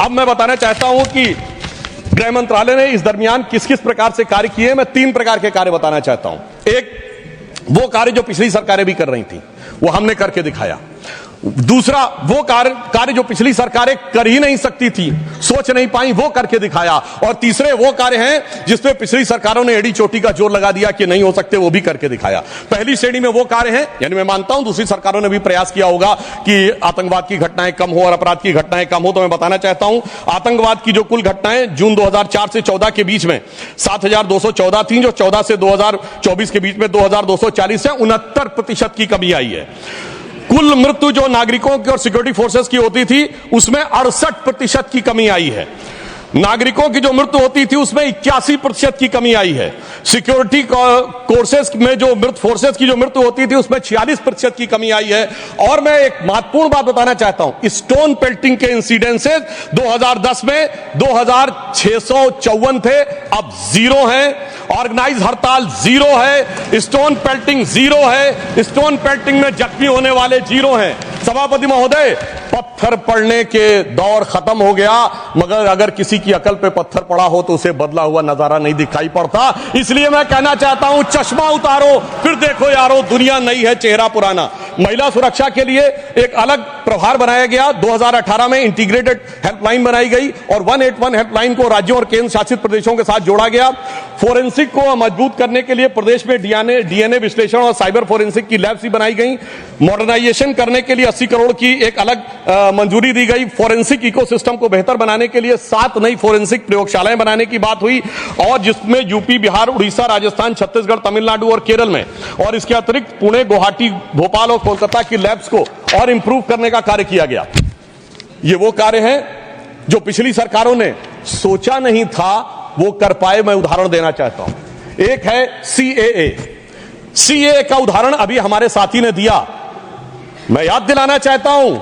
अब मैं बताना चाहता हूं कि गृह मंत्रालय ने इस दरमियान किस किस प्रकार से कार्य किए। मैं 3 प्रकार के कार्य बताना चाहता हूं। एक, वो कार्य जो पिछली सरकारें भी कर रही थी, वो हमने करके दिखाया। दूसरा, वो कार्य जो पिछली सरकारें कर ही नहीं सकती थी, सोच नहीं पाई, वो करके दिखाया। और तीसरे वो कार्य हैं जिसपे पिछली सरकारों ने एड़ी चोटी का जोर लगा दिया कि नहीं हो सकते, वो भी करके दिखाया। पहली श्रेणी में वो कार्य हैं, यानी मैं मानता हूं दूसरी सरकारों ने भी प्रयास किया होगा कि आतंकवाद की घटनाएं कम हो और अपराध की घटनाएं कम हो। तो मैं बताना चाहता हूं, आतंकवाद की जो कुल घटनाएं जून 2004 से 14 के बीच में 7214 थी, जो 14 से 2024 के बीच में 2240 है, 69% की कमी आई है। कुल मृत्यु जो नागरिकों की और सिक्योरिटी फोर्सेस की होती थी, उसमें 68% की कमी आई है। नागरिकों की जो मृत्यु होती थी, उसमें 81% की कमी आई है। सिक्योरिटी कोर्सेस में जो फोर्सेस की जो मृत्यु होती थी, उसमें 46% की कमी आई है। और मैं एक महत्वपूर्ण बात बताना चाहता हूं, स्टोन पेल्टिंग के इंसिडेंसेस 2010 में 2654 थे, अब 0 हैं। ऑर्गेनाइज हड़ताल 0 है, स्टोन पेल्टिंग 0 है, स्टोन पेल्टिंग में जख्मी होने वाले 0 हैं। सभापति महोदय, पत्थर पड़ने के दौर खत्म हो गया, मगर अगर किसी की अकल पे पत्थर पड़ा हो तो उसे बदला हुआ नजारा नहीं दिखाई पड़ता। इसलिए मैं कहना चाहता हूं, चश्मा उतारो, फिर देखो यारो, दुनिया नई है, चेहरा पुराना। महिला सुरक्षा के लिए एक अलग प्रभार बनाया गया। 2018 में इंटीग्रेटेड हेल्पलाइन बनाई गई और 181 हेल्पलाइन को राज्यों और केंद्र शासित प्रदेशों के साथ जोड़ा गया। फोरेंसिक को मजबूत करने के लिए प्रदेश में डीएनए विश्लेषण और साइबर फोरेंसिक की लैब्स भी बनाई गई। मॉडर्नाइजेशन करने के लिए 80 करोड़ की एक अलग मंजूरी दी गई। फोरेंसिक इकोसिस्टम को बेहतर बनाने के लिए 7 नई फोरेंसिक प्रयोगशालाएं बनाने की बात हुई, और जिसमें यूपी, बिहार, उड़ीसा, राजस्थान, छत्तीसगढ़, तमिलनाडु और केरल में, और इसके अतिरिक्त पुणे, गुवाहाटी, भोपाल और कोलकाता की लैब्स को और इंप्रूव करने का कार्य किया गया। ये वो कार्य है जो पिछली सरकारों ने सोचा नहीं था वो कर पाए। मैं उदाहरण देना चाहता हूं। एक है सीएए का उदाहरण अभी हमारे साथी ने दिया। मैं याद दिलाना चाहता हूं,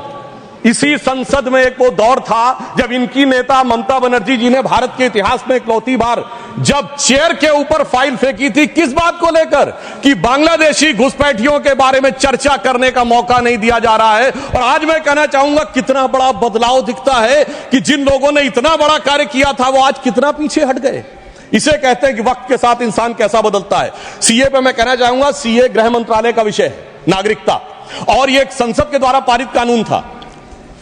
इसी संसद में एक वो दौर था जब इनकी नेता ममता बनर्जी जी ने भारत के इतिहास में इकलौती बार जब चेयर के ऊपर फाइल फेंकी थी, किस बात को लेकर कि बांग्लादेशी घुसपैठियों के बारे में चर्चा करने का मौका नहीं दिया जा रहा है। और आज मैं कहना चाहूंगा, कितना बड़ा बदलाव दिखता है कि जिन लोगों ने इतना बड़ा कार्य किया था, वो आज कितना पीछे हट गए। इसे कहते हैं कि वक्त के साथ इंसान कैसा बदलता है। सीए पे मैं कहना चाहूंगा, सीए गृह मंत्रालय का विषय है, नागरिकता, और ये एक संसद के द्वारा पारित कानून था,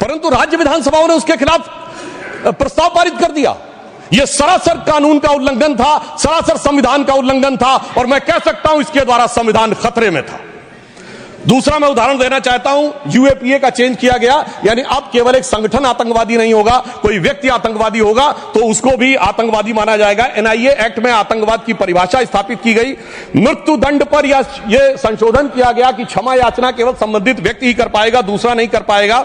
परंतु राज्य विधानसभाओं ने उसके खिलाफ प्रस्ताव पारित कर दिया। यह सरासर कानून का उल्लंघन था, सरासर संविधान का उल्लंघन था, और मैं कह सकता हूं इसके द्वारा संविधान खतरे में था। दूसरा मैं उदाहरण देना चाहता हूं, यूएपीए का चेंज किया गया, यानी अब केवल एक संगठन आतंकवादी नहीं होगा, कोई व्यक्ति आतंकवादी होगा तो उसको भी आतंकवादी माना जाएगा। एनआईए एक्ट में आतंकवाद की परिभाषा स्थापित की गई। मृत्यु दंड पर यह संशोधन किया गया कि क्षमा याचना केवल संबंधित व्यक्ति ही कर पाएगा, दूसरा नहीं कर पाएगा।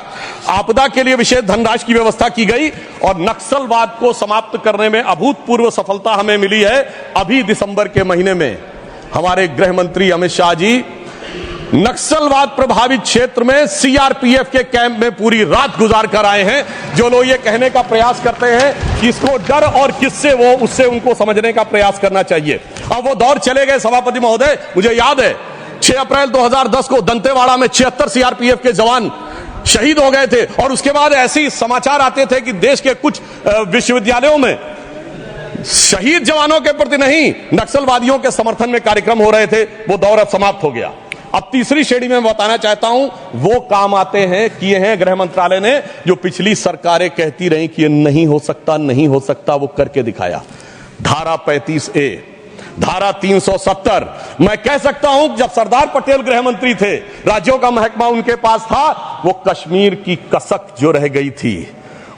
आपदा के लिए विशेष धनराशि की व्यवस्था की गई, और नक्सलवाद को समाप्त करने में अभूतपूर्व सफलता हमें मिली है। अभी दिसंबर के महीने में हमारे गृह मंत्री अमित शाह जी नक्सलवाद प्रभावित क्षेत्र में सीआरपीएफ के कैंप में पूरी रात गुजार कर आए हैं। जो लोग ये कहने का प्रयास करते हैं कि इसको डर और किससे, वो उससे उनको समझने का प्रयास करना चाहिए। अब वो दौर चले गए सभापति महोदय। मुझे याद है 6 अप्रैल 2010 को दंतेवाड़ा में 76 सीआरपीएफ के जवान शहीद हो गए थे, और उसके बाद ऐसे समाचार आते थे कि देश के कुछ विश्वविद्यालयों में शहीद जवानों के प्रति नहीं, नक्सलवादियों के समर्थन में कार्यक्रम हो रहे थे। वो दौर अब समाप्त हो गया। अब तीसरी श्रेणी में बताना चाहता हूं, वो काम आते हैं, किए हैं गृह मंत्रालय ने, जो पिछली सरकारें कहती रही कि ये नहीं हो सकता, नहीं हो सकता, वो करके दिखाया। धारा 35A, धारा 370। मैं कह सकता हूं जब सरदार पटेल गृह मंत्री थे, राज्यों का महकमा उनके पास था, वो कश्मीर की कसक जो रह गई थी,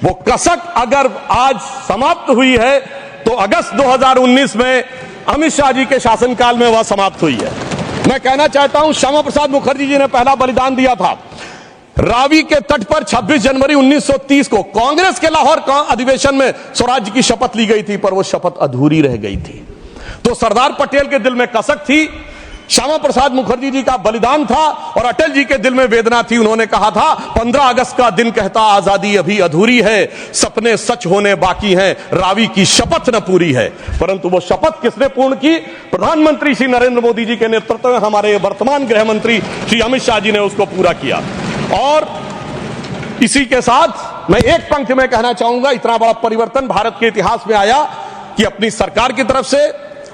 वो कसक अगर आज समाप्त हुई है तो अगस्त 2019 में अमित शाह जी के शासनकाल में वह समाप्त हुई है। मैं कहना चाहता हूं, श्यामा प्रसाद मुखर्जी जी ने पहला बलिदान दिया था। रावी के तट पर 26 जनवरी 1930 को कांग्रेस के लाहौर अधिवेशन में स्वराज्य की शपथ ली गई थी, पर वो शपथ अधूरी रह गई थी। तो सरदार पटेल के दिल में कसक थी, श्यामा प्रसाद मुखर्जी जी का बलिदान था, और अटल जी के दिल में वेदना थी। उन्होंने कहा था 15 अगस्त का दिन कहता आजादी अभी अधूरी है, सपने सच होने बाकी हैं, रावी की शपथ न पूरी है। परंतु वो शपथ किसने पूर्ण की? प्रधानमंत्री श्री नरेंद्र मोदी जी के नेतृत्व में हमारे वर्तमान गृह मंत्री श्री अमित शाह जी ने उसको पूरा किया। और इसी के साथ मैं एक पंक्ति में कहना चाहूंगा, इतना बड़ा परिवर्तन भारत के इतिहास में आया कि अपनी सरकार की तरफ से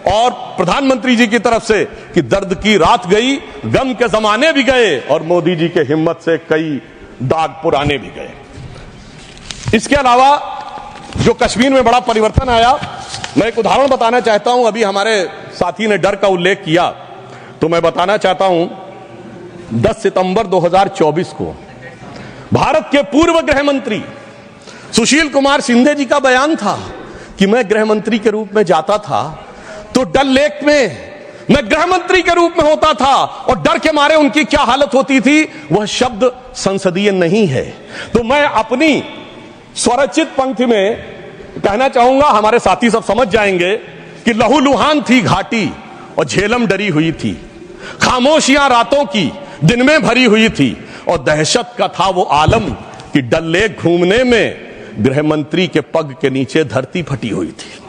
और प्रधानमंत्री जी की तरफ से कि दर्द की रात गई, गम के जमाने भी गए और मोदी जी के हिम्मत से कई दाग पुराने भी गए। इसके अलावा जो कश्मीर में बड़ा परिवर्तन आया, मैं एक उदाहरण बताना चाहता हूं। अभी हमारे साथी ने डर का उल्लेख किया, तो मैं बताना चाहता हूं 10 सितंबर 2024 को भारत के पूर्व गृह मंत्री सुशील कुमार शिंदे जी का बयान था कि मैं गृह मंत्री के रूप में जाता था तो डल लेक में मैं गृह मंत्री के रूप में होता था और डर के मारे उनकी क्या हालत होती थी, वह शब्द संसदीय नहीं है। तो मैं अपनी स्वरचित पंक्ति में कहना चाहूंगा, हमारे साथी सब समझ जाएंगे कि लहूलुहान थी घाटी और झेलम डरी हुई थी, खामोशियां रातों की दिन में भरी हुई थी और दहशत का था वो आलम कि डल लेक घूमने में गृह मंत्री के पग के नीचे धरती फटी हुई थी।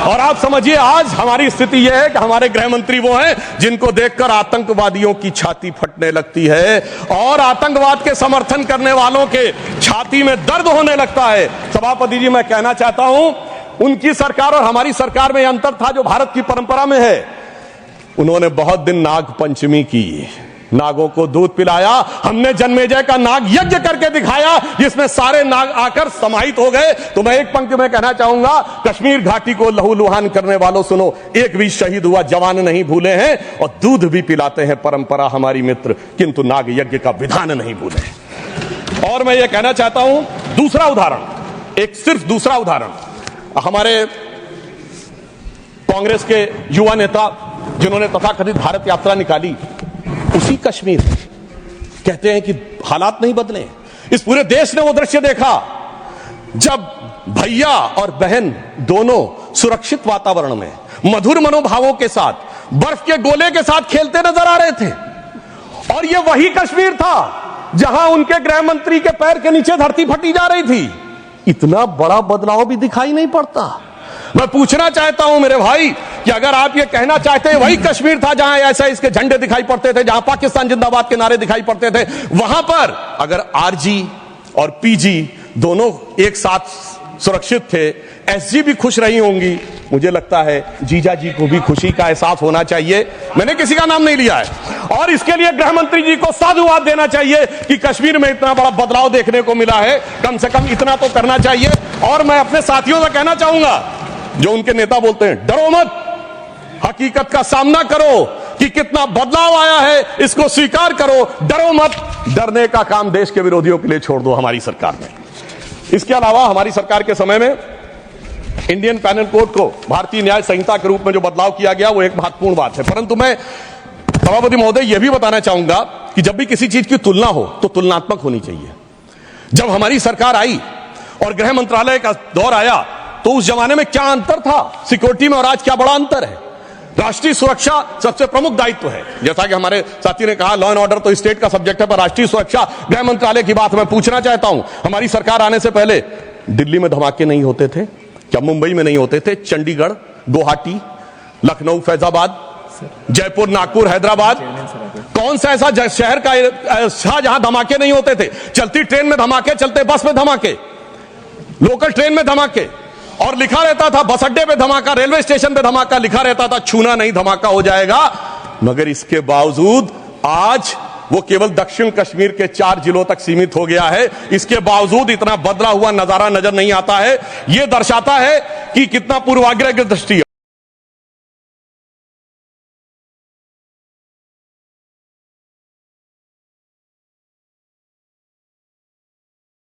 और आप समझिए आज हमारी स्थिति यह है कि हमारे गृह मंत्री वो हैं जिनको देखकर आतंकवादियों की छाती फटने लगती है और आतंकवाद के समर्थन करने वालों के छाती में दर्द होने लगता है। सभापति जी, मैं कहना चाहता हूं, उनकी सरकार और हमारी सरकार में अंतर था जो भारत की परंपरा में है। उन्होंने बहुत दिन नाग पंचमी की, नागों को दूध पिलाया, हमने जन्मेजय का नाग यज्ञ करके दिखाया जिसमें सारे नाग आकर समाहित हो गए। तो मैं एक पंक्ति में कहना चाहूंगा, कश्मीर घाटी को लहूलुहान करने वालों सुनो, एक भी शहीद हुआ जवान नहीं भूले हैं और दूध भी पिलाते हैं परंपरा हमारी मित्र, किंतु नाग यज्ञ का विधान नहीं भूले। और मैं ये कहना चाहता हूं, दूसरा उदाहरण, एक सिर्फ दूसरा उदाहरण, हमारे कांग्रेस के युवा नेता जिन्होंने तथाकथित भारत यात्रा निकाली, उसी कश्मीर कहते हैं कि हालात नहीं बदले। इस पूरे देश ने वो दृश्य देखा जब भैया और बहन दोनों सुरक्षित वातावरण में मधुर मनोभावों के साथ बर्फ के गोले के साथ खेलते नजर आ रहे थे। और ये वही कश्मीर था जहां उनके गृह मंत्री के पैर के नीचे धरती फटी जा रही थी। इतना बड़ा बदलाव भी दिखाई नहीं पड़ता। मैं पूछना चाहता हूं मेरे भाई कि अगर आप ये कहना चाहते हैं वही कश्मीर था जहां ऐसा इसके झंडे दिखाई पड़ते थे, जहां पाकिस्तान जिंदाबाद के नारे दिखाई पड़ते थे, वहां पर अगर आरजी और पीजी दोनों एक साथ सुरक्षित थे, एसजी भी खुश रही होंगी, मुझे लगता है जीजा जी को भी खुशी का एहसास होना चाहिए। मैंने किसी का नाम नहीं लिया है। और इसके लिए गृह मंत्री जी को साधुवाद देना चाहिए कि कश्मीर में इतना बड़ा बदलाव देखने को मिला है, कम से कम इतना तो करना चाहिए। और मैं अपने साथियों से कहना चाहूंगा जो उनके नेता बोलते हैं डरो मत, हकीकत का सामना करो कि कितना बदलाव आया है, इसको स्वीकार करो, डरो मत। डरने का काम देश के विरोधियों के लिए छोड़ दो हमारी सरकार में। इसके अलावा हमारी सरकार के समय में इंडियन पैनल कोड को भारतीय न्याय संहिता के रूप में जो बदलाव किया गया वो एक महत्वपूर्ण बात है। परंतु मैं सभापति महोदय यह भी बताना चाहूंगा कि जब भी किसी चीज की तुलना हो तो तुलनात्मक होनी चाहिए। जब हमारी सरकार आई और गृह मंत्रालय का दौर आया तो उस जमाने में क्या अंतर था सिक्योरिटी में और आज क्या बड़ा अंतर है। राष्ट्रीय सुरक्षा सबसे प्रमुख दायित्व है। जैसा कि हमारे साथी ने कहा, लॉ एंड ऑर्डर तो स्टेट का सब्जेक्ट है, पर राष्ट्रीय सुरक्षा गृह मंत्रालय की बात मैं पूछना चाहता हूं। हमारी सरकार आने से पहले दिल्ली में धमाके नहीं होते थे क्या? मुंबई में नहीं होते थे? चंडीगढ़, गुवाहाटी, लखनऊ, फैजाबाद, जयपुर, नागपुर, हैदराबाद, कौन सा ऐसा शहर का जहां धमाके नहीं होते थे? चलती ट्रेन में धमाके, चलते बस में धमाके, लोकल ट्रेन में धमाके, और लिखा रहता था बस अड्डे पे धमाका, रेलवे स्टेशन पे धमाका, लिखा रहता था छूना नहीं धमाका हो जाएगा। मगर इसके बावजूद आज वो केवल दक्षिण कश्मीर के 4 जिलों तक सीमित हो गया है। इसके बावजूद इतना बदला हुआ नजारा नजर नहीं आता है। यह दर्शाता है कि कितना पूर्वाग्रह की दृष्टि है।